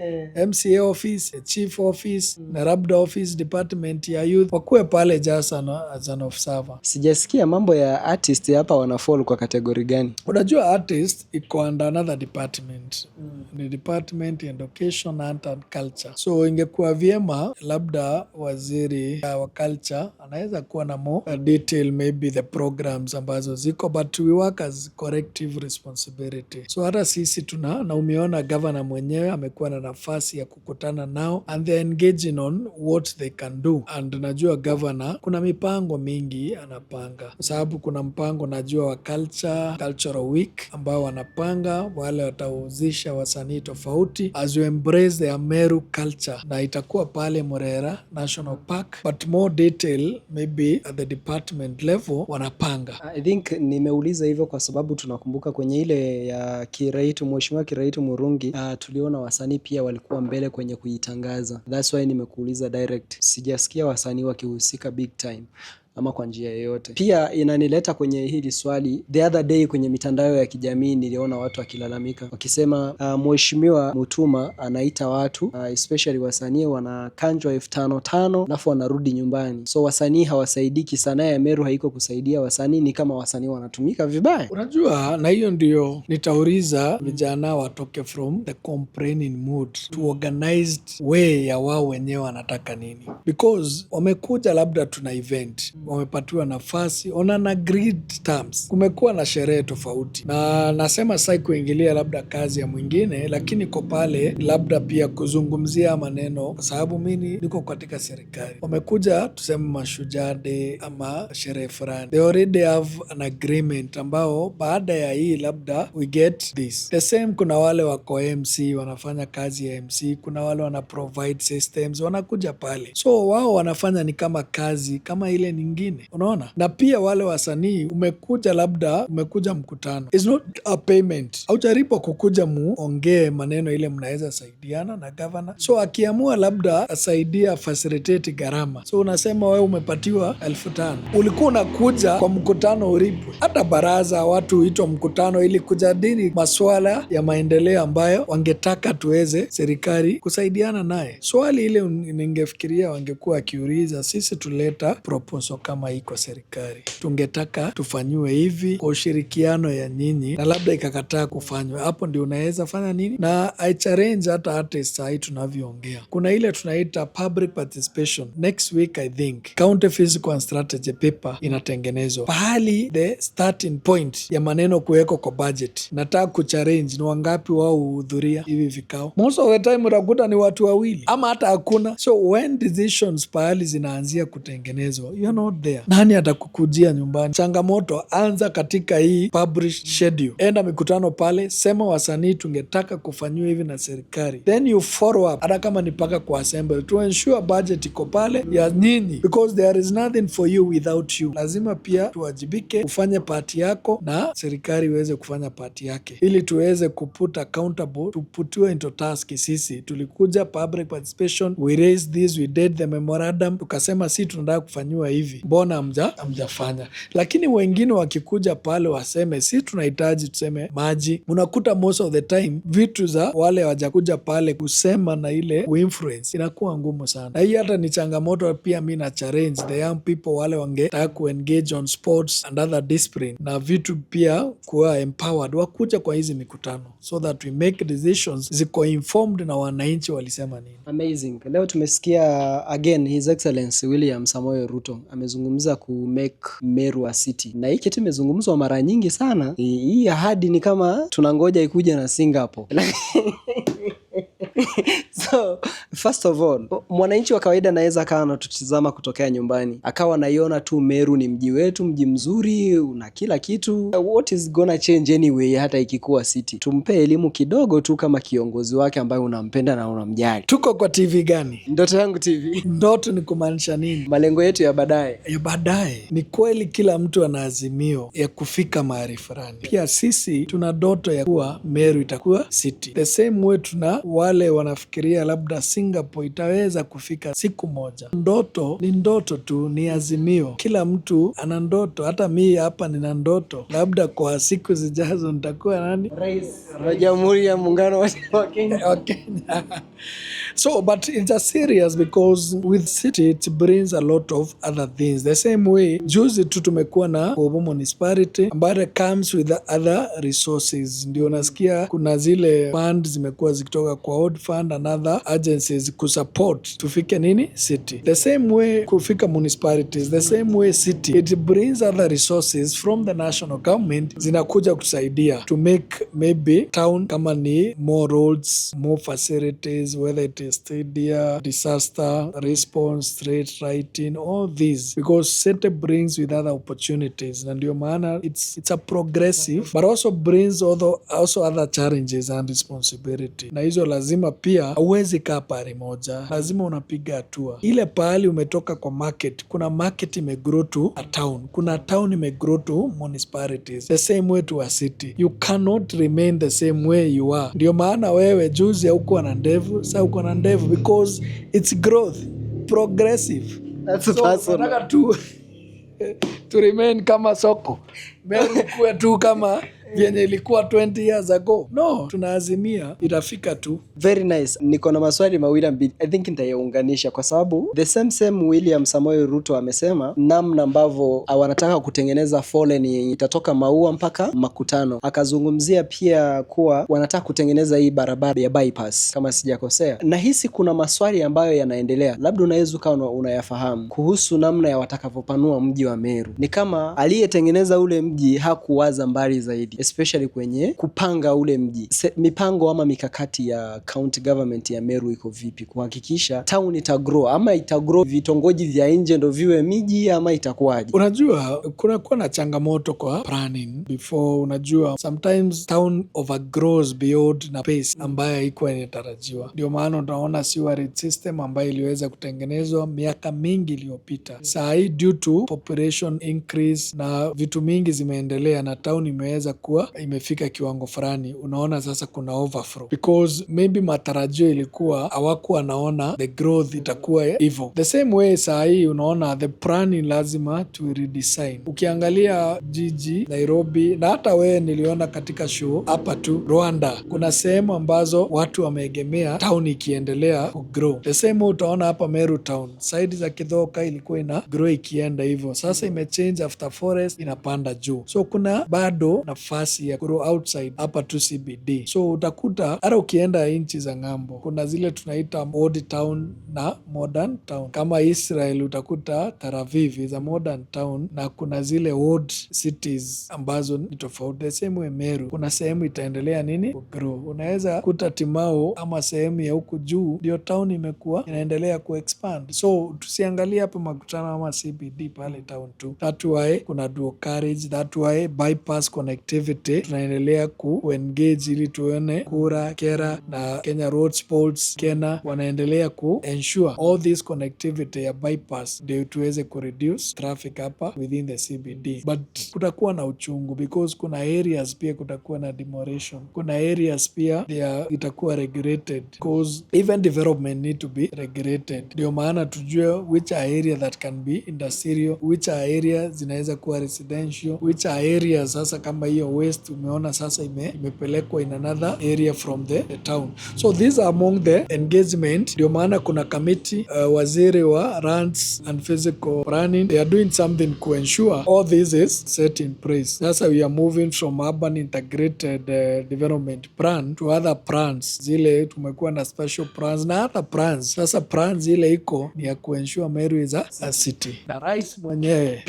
MCA office, chief office na labda office department ya youth wakuwe pale just as an observer. Sijasikia mambo ya artist hapa wanafall kwa kategori gani? Unajua artist iko under another department. Ni department education and culture. So ingekuwa vyema labda waziri wa culture anaweza kuwa na more detail maybe the programs ambazo ziko, but we work as as corrective responsibility. So hata sisi na umeona governor mwenyewe amekuwa na nafasi ya kukutana nao and they're engaging on what they can do. And najua governor kuna mipango mingi anapanga, kwa sababu kuna mpango najua wa cultural week ambao wanapanga wale watahusisha wasanii tofauti as you embrace the Meru culture, na itakuwa pale Murera National Park, but more detail maybe at the department level wanapanga. I think nimeuliza hivyo kwa sababu tunakumbuka kwenye ile ya Kiraitu, Mheshimiwa Kiraitu Murungi, tuliona wasanii pia walikuwa mbele kwenye kuitangaza. That's why nimekuuliza direct. Sijasikia wasanii wakihusika big time ama kwa njia yoyote. Pia inanileta kwenye hili swali, the other day kwenye mitandao ya kijamii niliona watu wakilalamika wakisema Mheshimiwa Mutuma anaita watu especially wasanii wanakanjwa 5,500 alafu wanarudi nyumbani. So wasanii hawasaidiki, sanaa ya Meru haiko kusaidia wasanii, ni kama wasanii wanatumika vibaya. Unajua, na hiyo ndio nitauliza vijana watoke from the complaining mood to organized way ya wao wenyewe wanataka nini, because wamekuja labda tuna event, wamepatiwa nafasi on an agreed terms, kumekuwa na sherehe tofauti, na nasema sai kuingilia labda kazi ya mwingine, lakini ko pale labda pia kuzungumzia maneno, kwa sababu mimi niko katika serikali. Wamekuja tuseme Mashujaa Day ama sherehe fulani, they already have an agreement ambao baada ya hii labda we get this. The same kuna wale wako MC wanafanya kazi ya MC, kuna wale wana provide systems wanakuja pale, so wao wanafanya ni kama kazi kama ile nyingine, unaona. Na pia wale wasanii umekuja labda umekuja mkutano, it's not a payment, au jaribu kukuja muongee maneno ile mnaweza saidiana na governor, so akiamua labda asaidia facilitate gharama, so unasema wewe umepatiwa 5,000, ulikuwa unakuja kwa mkutano ulipwe. Hata baraza watu huitwa mkutano ili kujadili masuala ya maendeleo ambayo wangetaka tuweze serikali kusaidiana naye. Swali ile ningefikiria wangekuwa akiuliza, sisi tuleta proposal kama hii kwa serikali, tungetaka tufanyiwe hivi kwa ushirikiano ya nyinyi, na labda ikakataa kufanywa, hapo ndio unaweza fanya nini? Na I challenge hata artists hii tunavyoongea, kuna ile tunaita public participation. Next week I think county physical and strategy paper inatengenezwa, pahali the starting point ya maneno kuweko kwa budget. Nataka kuchallenge ni wangapi wao uhudhuria hivi vikao. Most of the time utakuta ni watu wawili ama hata hakuna. So when decisions pahali zinaanzia kutengenezwa, you are not there, nani atakukujia nyumbani? Changamoto anza katika hii published schedule, enda mikutano pale, sema wasanii tungetaka kufanyiwa hivi na serikali, then you follow up, hata kama ni paka kwa assembly, to ensure budget iko pale ya nyinyi, because there is nothing for you without you. Lazima pia tuwajibike, ufanye part yako na serikali iweze kufanya part yake, ili tuweze kuput accountable, tuputiwe into task. Sisi tulikuja public participation, we raised this, we did the memorandum, tukasema si tunataka kufanyiwa hivi, mbona hamjafanya? Lakini wengine wakikuja pale waseme si tunahitaji tuseme maji, unakuta most of the time vitu za wale wajakuja pale kusema na ile influence inakuwa ngumu sana. Na hii hata ni changamoto pia mimi na challenge the young people wale wangetaka kuengage on sports and other discipline, na vitu pia kuwa empowered wakuja kwa hizi mikutano, so that we make decisions ziko informed na wananchi walisema nini. Amazing. Leo tumesikia again His Excellency William Samoei Ruto amezungumza ku make Meru a city, na hii kitu imezungumzwa mara nyingi sana. Hii ahadi ni kama tunangoja ikuja na Singapore. So first of all, mwananchi wa kawaida anaweza akawa anatutizama kutokea nyumbani, akawa anaiona tu Meru ni mji wetu, mji mzuri una kila kitu. What is gonna change anyway hata ikikuwa city? Tumpe elimu kidogo tu kama kiongozi wake ambaye unampenda na unamjali. Tuko kwa TV gani? Ndoto Yangu TV. Ndoto ni kumaanisha nini? Malengo yetu ya baadaye. Ya baadaye ni kweli, kila mtu ana azimio ya kufika mahali fulani. Pia sisi tuna ndoto ya kuwa Meru itakuwa city, the same way tuna wale wanafikiria labda Singapore itaweza kufika siku moja. Ndoto ni ndoto tu, ni azimio. Kila mtu ana ndoto, hata mimi hapa nina ndoto, labda kwa siku zijazo nitakuwa nani? Rais wa Jamhuri ya Muungano wa Kenya. So but it's a serious, because with city it brings a lot of other things. The same way juzi tu tumekuwa na Kobo municipality ambayo comes with other resources. Ndio nasikia kuna zile fund zimekuwa zikitoka kwa World Fund and other agencies kusupport tufike nini city. The same way kufika municipalities, the same way city, it brings other resources from the national government zinakuja kusaidia to make maybe town kama ni more roads, more facilities, whether it is stadia, disaster response, street lighting, all these, because city brings with other opportunities, na ndio maana it's a progressive but also brings also other challenges and responsibility. Na hizo lazima pia hauwezi kaa pahali moja, lazima unapiga hatua. Ile pahali umetoka kwa market, kuna market imegrow to a town, kuna town imegrow to municipalities, the same way to a city. You cannot remain the same way you are. Ndio maana wewe juzi haukuwa na ndevu, sasa uko na ndevu because it's growth, progressive. That's So personal. nataka to remain kama soko, Meru kuwe tu kama vyenye ilikuwa 20 years ago. No, tunaazimia itafika tu. Very nice. Niko na maswali mawili mbili. I think nitayaunganisha kwa sababu the same William Samoei Ruto amesema namna ambavyo wanataka kutengeneza foleni yenye itatoka Maua mpaka Makutano. Akazungumzia pia kuwa wanataka kutengeneza hii barabara ya bypass kama sijakosea. Nahisi kuna maswali ambayo yanaendelea. Labda unaweza ukawa unayafahamu kuhusu namna ya watakavyopanua mji wa Meru. Ni kama aliyetengeneza ule mji hakuwaza mbali zaidi, especially kwenye kupanga ule mji. Mipango ama mikakati ya county government ya Meru iko vipi kuhakikisha town itagrow, ama itagrow vitongoji vya nje ndo viwe miji, ama itakuwaje? Unajua kuna kuwa na changamoto kwa planning before. Unajua sometimes town overgrows beyond na pace ambayo haikuwa inatarajiwa. Ndio maana unaona sewerage system ambayo iliweza kutengenezwa miaka mingi iliyopita, saa hii due to population increase na vitu mingi zimeendelea na town imeweza kuwa imefika kiwango fulani. Unaona sasa kuna overflow because maybe matarajio ilikuwa hawakuwa naona the growth itakuwa hivyo. The same way saa hii unaona the planning lazima to redesign. Ukiangalia jiji Nairobi, na hata wewe niliona katika show hapa tu Rwanda, kuna sehemu ambazo watu wameegemea town ikiendelea ku grow. The same way utaona hapa Meru town, side za Kithoka ilikuwa ina grow ikienda hivyo, sasa imechange after forest inapanda juu. So kuna bado nafasi ya grow outside hapa tu CBD. So utakuta hata ukienda nchi za ng'ambo kuna zile tunaita old town na modern town. Kama Israel utakuta Tel Aviv is a modern town na kuna zile old cities ambazo ni tofauti. The same way Meru kuna sehemu itaendelea nini kugrow. Unaweza kuta Timau ama sehemu ya huku juu ndio town imekuwa inaendelea kuexpand. So tusiangalie hapa Makutano ama CBD pale town tu. That why kuna dual carriage, that why bypass connectivity tunaendelea ku-engage ili tuone Kura, Kera na Kenya Roads Boards, Kena wanaendelea ku-ensure all this connectivity ya bypass ndio tuweze ku-reduce traffic hapa within the CBD. But kutakuwa na uchungu because kuna areas pia kutakuwa na demolition. Kuna areas pia itakuwa regulated because even development need to be regulated. Ndio maana tujue which are area that can be industrial, which are areas zinaweza kuwa residential, which are areas sasa kama hiyo west umeona sasa imepelekwa in another area from the town. So these are among the engagement. Ndio maana kuna committee, waziri wa lands and physical planning, they are doing something to ensure all this is set in place. Sasa we are moving from urban integrated development plan to other plans. Zile tumekuwa na special plans na other plans. Sasa plans ile iko ni ya kuensure Meru is a city. Na rais mwenyewe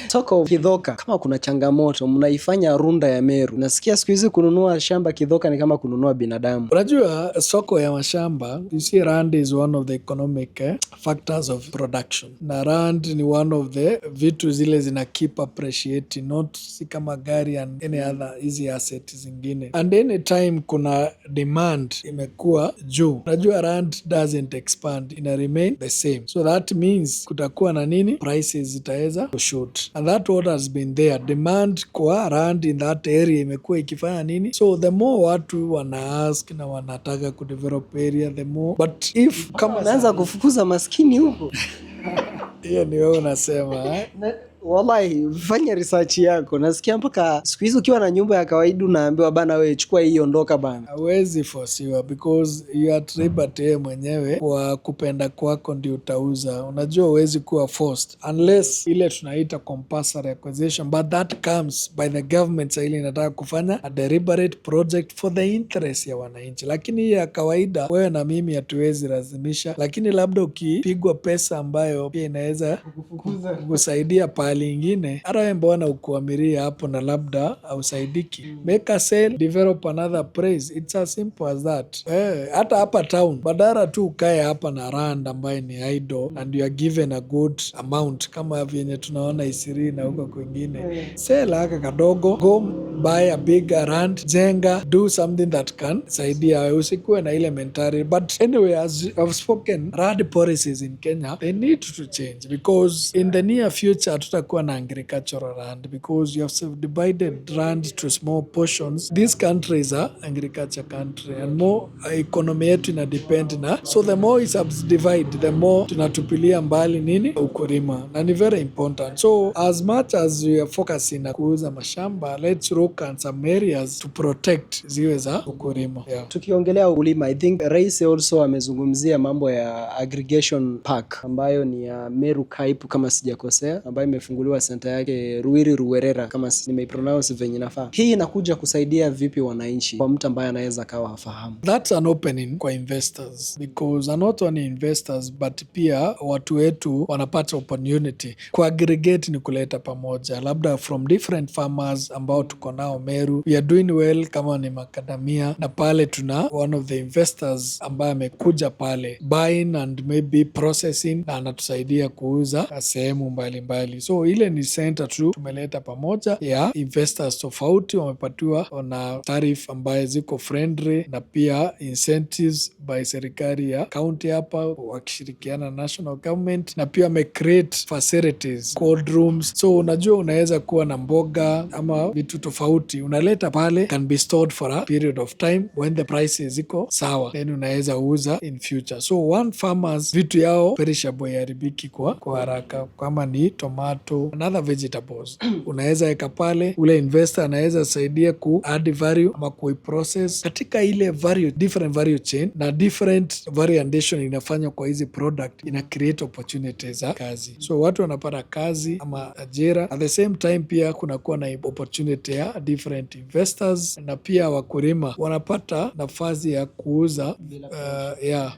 Soko Kithoka, kama kuna changamoto mnaifanya runda ya Meru. Nasikia siku hizi kununua shamba Kithoka ni kama kununua binadamu. Unajua soko ya mashamba, you see land is one of the economic factors of production. Na land ni one of the vitu zile zina keep appreciating, not si kama gari and any other easy asset zingine. And any time kuna demand imekuwa juu, unajua land doesn't expand, ina remain the same. So that means kutakuwa na nini? Prices zitaweza kushoot. And that what has been there. Demand kwa land in that area imekuwa ikifanya nini? So the more watu wana ask na wanataka kudevelop area, the more. But if kama unaanza kufukuza maskini huko hiyo ni wewe unasema Wallahi, fanya research yako. Nasikia mpaka siku hizi ukiwa na nyumba ya kawaida unaambiwa bana, we chukua hii, ondoka bana. Hawezi forsiwa because you are tributed mwenyewe kwa kupenda kwako ndio utauza. Unajua huwezi kuwa forced unless ile tunaita compulsory acquisition, but that comes by the government. Ile inataka kufanya a deliberate project for the interest ya wananchi, lakini hii ya kawaida wewe na mimi hatuwezi lazimisha, lakini labda ukipigwa pesa ambayo pia inaweza kusaidia pahali ingine, hata wewe mbona ukuamiria hapo na labda hausaidiki, make a sale, develop another place. It's as simple as that. Hata hapa town badala tu ukae hapa na rand ambaye ni idle and you are given a good amount kama vyenye tunaona Isiri na huko kwingine, sell haka kadogo, go buy a big rand, jenga, do something that can saidia, usikuwe na ile mentality. But anyway, as I've spoken, rand policies in Kenya, they need to change because in the near future tutakuwa na agricultural land because you have subdivided land to small portions. These countries are agriculture country and more economy yetu ina depend na, so the more we subdivide, the more tunatupilia mbali nini ukulima, na ni very important. So as much as we are focusing na kuuza mashamba, let's look at some areas to protect ziwe za ukulima. Tukiongelea ukulima, I think Rais also amezungumzia mambo ya aggregation park ambayo ni ya Meru Kaipu kama sijakosea, ambayo imefunguliwa center yake Ruiri Ruwerera kama nimeipronounce venye nafaa. Hii inakuja kusaidia vipi wananchi, kwa mtu ambaye anaweza kawa hafahamu? That's an opening kwa investors because not only investors but pia watu wetu wanapata opportunity. Kwa aggregate ni kuleta pamoja labda from different farmers ambao tuko nao Meru, we are doing well kama ni makadamia, na pale tuna one of the investors ambaye amekuja pale buying and maybe processing, na anatusaidia kuuza sehemu mbalimbali. So ile ni center tu tumeleta pamoja ya investors tofauti, wamepatiwa na tariff ambaye ziko friendly na pia incentives by serikali ya county hapa wakishirikiana na national government, na pia wamecreate facilities, cold rooms. So unajua unaweza kuwa na mboga ama vitu tofauti unaleta pale, can be stored for a period of time when the prices ziko sawa, then unaweza uza in future. So one farmers vitu yao perishable yaribiki kwa haraka, kama ni tomato and other vegetables unaweza eka pale, ule investor anaweza saidia ku add value ama kuiprocess katika ile value, different value chain na different variation inafanya kwa hizi product, ina create opportunities za kazi. So watu wanapata kazi ama ajira, at the same time pia kunakuwa na opportunity ya different investors, na pia wakulima wanapata nafasi ya kuuza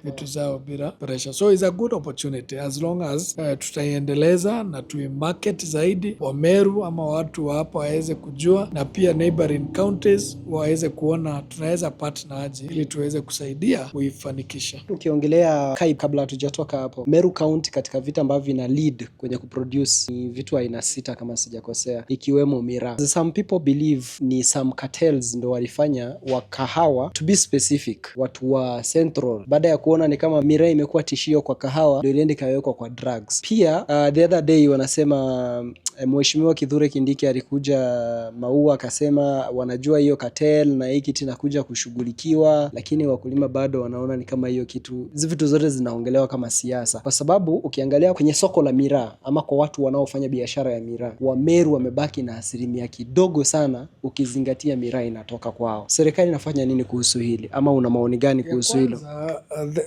vitu zao bila pressure. So it's a good opportunity as long as tutaiendeleza na tuimarket zaidi, wa Meru ama watu wa hapa waweze kujua, na pia neighboring counties waweze kuona tunaweza partner aje ili tuweze kusaidia kuifanikisha. Ukiongelea Kaipu, kabla hatujatoka hapo, Meru County katika vitu ambavyo vina lead kwenye kuproduce ni vitu aina 6 kama sijakosea, ikiwemo miraa. Some people believe ni some cartels ndo walifanya wa kahawa, to be specific, watu wa Central, baada ya kuona ni kama miraa imekuwa tishio kwa kahawa, ndio ilienda ikawekwa kwa drugs. Pia the other day wanasema Mheshimiwa Kithure Kindiki alikuja Maua akasema wanajua hiyo cartel na hii kitu inakuja kushughulikiwa, lakini wakulima bado wanaona ni kama hiyo kitu, hizo vitu zote zinaongelewa kama siasa, kwa sababu ukiangalia kwenye soko la miraa ama kwa watu wanaofanya biashara ya miraa, wa Meru wamebaki na asilimia kidogo sana ukizingatia miraa inatoka kwao. Serikali inafanya nini kuhusu hili, ama una maoni gani kuhusu hilo?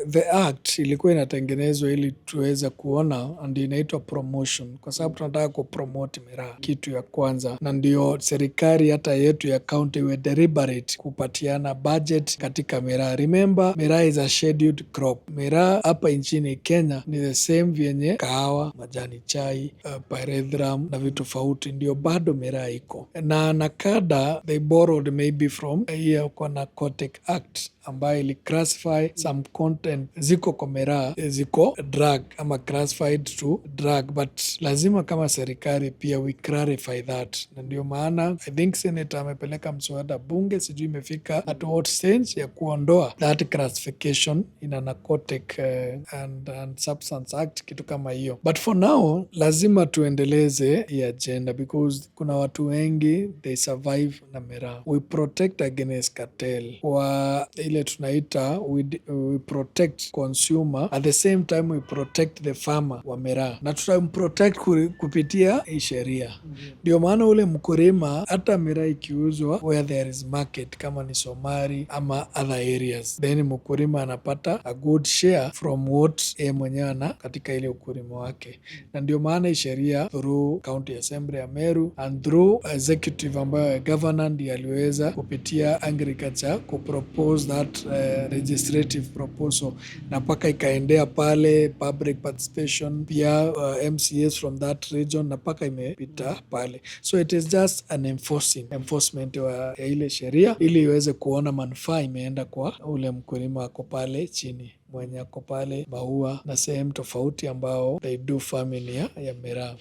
The act ilikuwa inatengenezwa ili tuweze kuona, ndio inaitwa promotion, kwa sababu tunataka kupromote miraa, kitu ya kwanza, na ndio serikali hata yetu ya county we deliberate kupatiana budget katika miraa. Remember, miraa is a scheduled crop. Miraa hapa nchini Kenya ni the same vyenye kahawa, majani chai, pyrethrum na vitu tofauti, ndio bado miraa iko. Na NACADA they borrowed maybe from hiyo kwa Narcotic Act ambayo ili classify some content ziko kwa miraa ziko drug ama classified to drug, but lazima kama serikali pia we clarify that, na ndio maana I think Senator amepeleka mswada bunge, sijui imefika at what stage ya kuondoa that classification in a Narcotic and Substance Act, kitu kama hiyo. But for now lazima tuendeleze hii agenda because kuna watu wengi they survive na miraa. We protect against cartel, wa ile tunaita we protect consumer, at the same time we protect the farmer wa miraa, na tutamprotect kupitia hii sheria. Ndio maana ule mkulima hata miraa ikiuzwa where there is market, kama ni Somali ama other areas, then mkulima anapata a good share from what yeye mwenyewe ana katika ile ukulima wake. Na ndio maana hii sheria through County Assembly ya Meru and through executive ambayo governor ndiye aliweza kupitia agriculture kupropose that legislative proposal, na mpaka ikaendea pale public participation, pia MCAs from that region, na mpaka imepita pale. So it is just an enforcement ya ile sheria ili iweze kuona manufaa imeenda kwa ule mkulima ako pale chini, mwenye ako pale Maua na sehemu tofauti ambao they do farming ya miraa.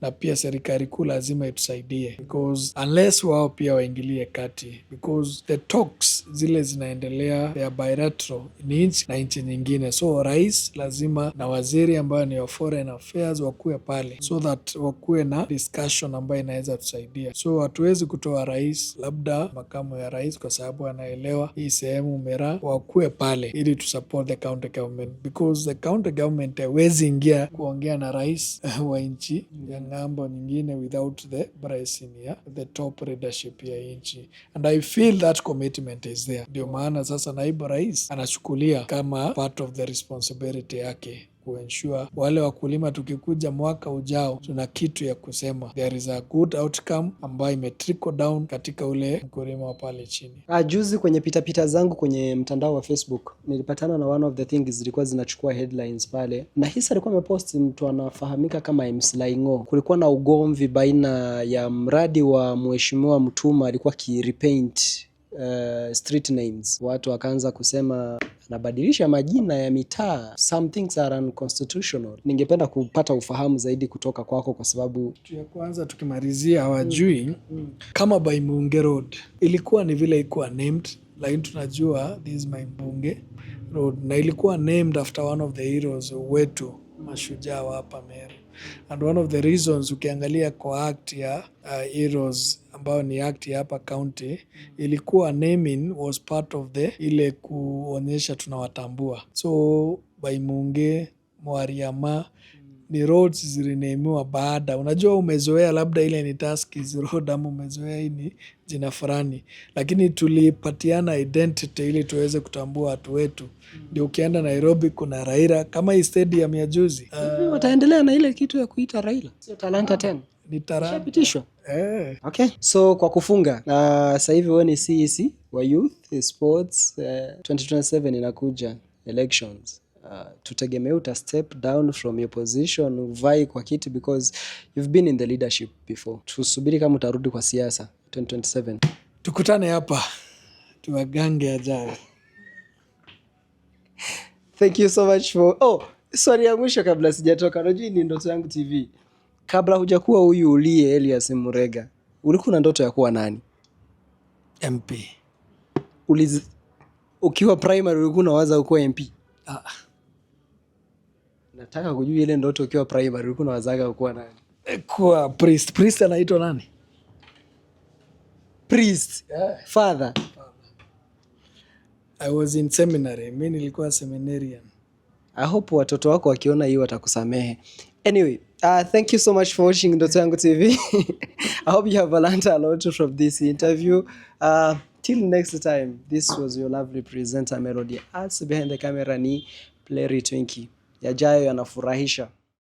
Na pia serikali kuu lazima itusaidie, because unless wao pia waingilie kati, because the talks zile zinaendelea ya bilateral ni nchi na nchi nyingine. So rais lazima na waziri ambayo ni wa foreign affairs wakuwe pale, so that wakuwe na discussion ambayo inaweza tusaidia. So hatuwezi kutoa rais, labda makamu ya rais, kwa sababu anaelewa hii sehemu miraa, wakuwe pale ili to support the county government, because the county government hawezi ingia kuongea na rais wa nchi ya ng'ambo nyingine without the blessing ya the top leadership ya nchi, and I feel that commitment is there. Ndio maana sasa naibu rais anachukulia kama part of the responsibility yake kuensure wale wakulima tukikuja mwaka ujao tuna kitu ya kusema, there is a good outcome ambayo trickle down katika ule mkulima wa pale chini. Juzi kwenye pitapita zangu kwenye mtandao wa Facebook nilipatana na one of the things zilikuwa zinachukua headlines pale, na hisa alikuwa amepost mtu anafahamika kama MC Laing'o. Kulikuwa na ugomvi baina ya mradi wa mheshimiwa Mutuma, alikuwa repaint street names. Watu wakaanza kusema anabadilisha majina ya mitaa, some things are unconstitutional. Ningependa kupata ufahamu zaidi kutoka kwako, kwa sababu ya kwanza tukimalizia hawajui kama by Mbunge Road ilikuwa ni vile ilikuwa named, lakini tunajua this is my Mbunge Road, na ilikuwa named after one of the heroes wetu mashujaa wa hapa Meru. And one of the reasons ukiangalia kwa act ya heroes ambayo ni act ya hapa county, ilikuwa naming was part of the ile kuonyesha tunawatambua. So Baimunge, Mwariama ni roads zilinemiwa baada. Unajua umezoea labda ile ni Tuskys Road ama umezoea hii ni jina fulani, lakini tulipatiana identity ili tuweze kutambua watu wetu. Ndio ukienda Nairobi kuna Raila, kama hii stadium ya juzi. Wataendelea na ile kitu ya kuita Raila, sio Talanta 10. Ni Talanta. Shapitishwa. Okay. So kwa kufunga, sasa hivi wewe ni CEC wa Youth Sports, 2027 inakuja elections. Tutegemea uta step down from your position, uvai kwa kiti, because you've been in the leadership before. Tusubiri kama utarudi kwa siasa 2027. Tukutane hapa tuwagange ajayo. Thank you so much for swali ya mwisho kabla sijatoka. Unajua ni ndoto yangu TV. Kabla hujakuwa huyu ulie Elias Murega, ulikuwa na ndoto ya kuwa nani? MP. Ukiwa primary ulikuwa unawaza kuwa MP? Nataka kujua ile ndoto ukiwa primary ulikuwa unawazaga kuwa nani? Kuwa priest. Priest anaitwa nani? Priest. Father. I was in seminary. Mimi nilikuwa seminarian. I hope watoto wako wakiona hii watakusamehe. Anyway, thank you so much for watching Ndoto Yangu TV. I hope you have learned a lot from this interview. Till next time, this was your lovely presenter Melody. Behind the camera ni Play Twinkie. Yajayo yanafurahisha.